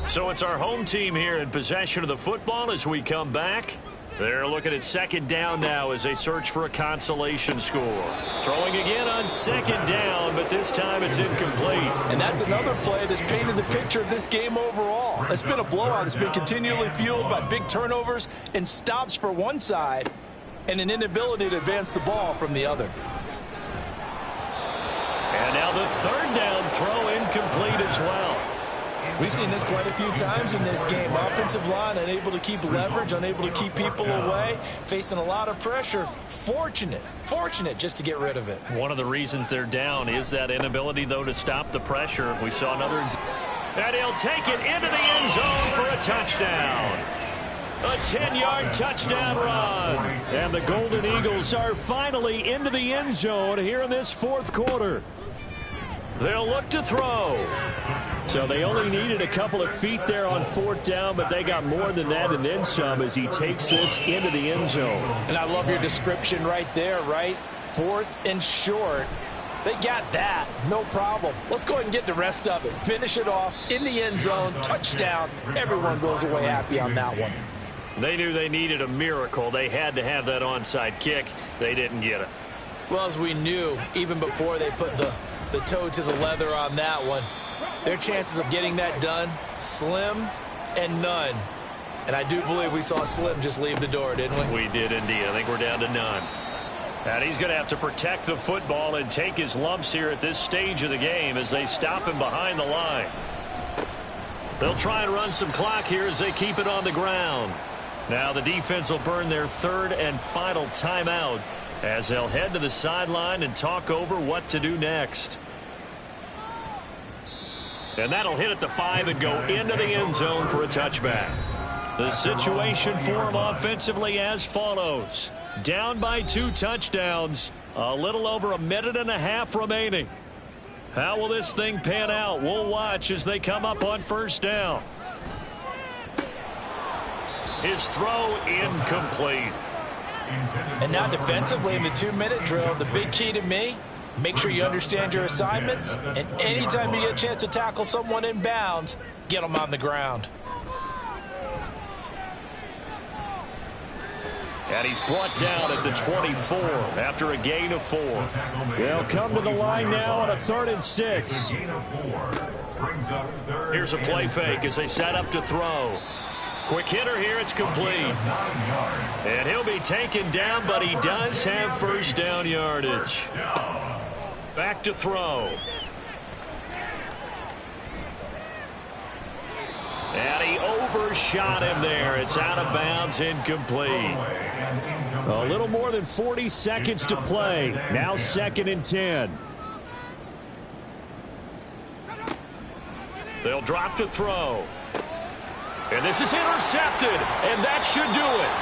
So it's our home team here in possession of the football as we come back. They're looking at 2nd down now as they search for a consolation score. Throwing again on 2nd down, but this time it's incomplete. And that's another play that's painted the picture of this game overall. It's been a blowout. It's been continually fueled by big turnovers and stops for one side and an inability to advance the ball from the other. And now the 3rd down throw incomplete as well. We've seen this quite a few times in this game. Offensive line unable to keep leverage, unable to keep people away, facing a lot of pressure. Fortunate just to get rid of it. One of the reasons they're down is that inability, though, to stop the pressure. We saw another. And he'll take it into the end zone for a touchdown. A 10-yard touchdown run. And the Golden Eagles are finally into the end zone here in this 4th quarter. They'll look to throw. So they only needed a couple of feet there on 4th down, but they got more than that and then some as he takes this into the end zone. And I love your description right there, right? 4th and short. They got that. No problem. Let's go ahead and get the rest of it. Finish it off in the end zone. Touchdown. Everyone goes away happy on that one. They knew they needed a miracle. They had to have that onside kick. They didn't get it. Well, as we knew, even before they put the toe to the leather on that one, their chances of getting that done, slim and none. And I do believe we saw Slim just leave the door, didn't we? We did indeed. I think we're down to none. And he's going to have to protect the football and take his lumps here at this stage of the game as they stop him behind the line. They'll try and run some clock here as they keep it on the ground. Now the defense will burn their third and final timeout as they'll head to the sideline and talk over what to do next. And that'll hit at the 5 and go into the end zone for a touchback. The situation for him offensively as follows. Down by 2 touchdowns. A little over a minute and a half remaining. How will this thing pan out? We'll watch as they come up on first down. His throw incomplete. And now defensively in the 2-minute drill, the big key to me, make sure you understand your assignments. And anytime you get a chance to tackle someone in bounds, get them on the ground. And he's brought down at the 24 after a gain of 4. They'll come to the line now on a 3rd and 6. Here's a play fake as they set up to throw. Quick hitter here, it's complete. And he'll be taken down, but he does have first down yardage. Back to throw. And he overshot him there. It's out of bounds, incomplete. A little more than 40 seconds to play. Now 2nd and 10. They'll drop to throw. And this is intercepted, and that should do it.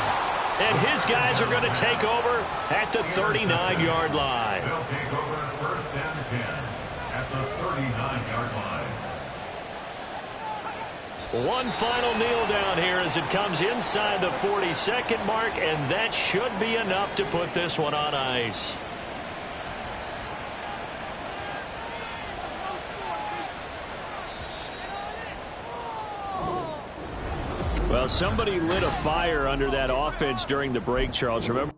And his guys are going to take over at the 39-yard line. They'll take over first and 10 at the 39-yard line. One final kneel down here as it comes inside the 40-second mark, and that should be enough to put this one on ice. Well, somebody lit a fire under that offense during the break, Charles. Remember?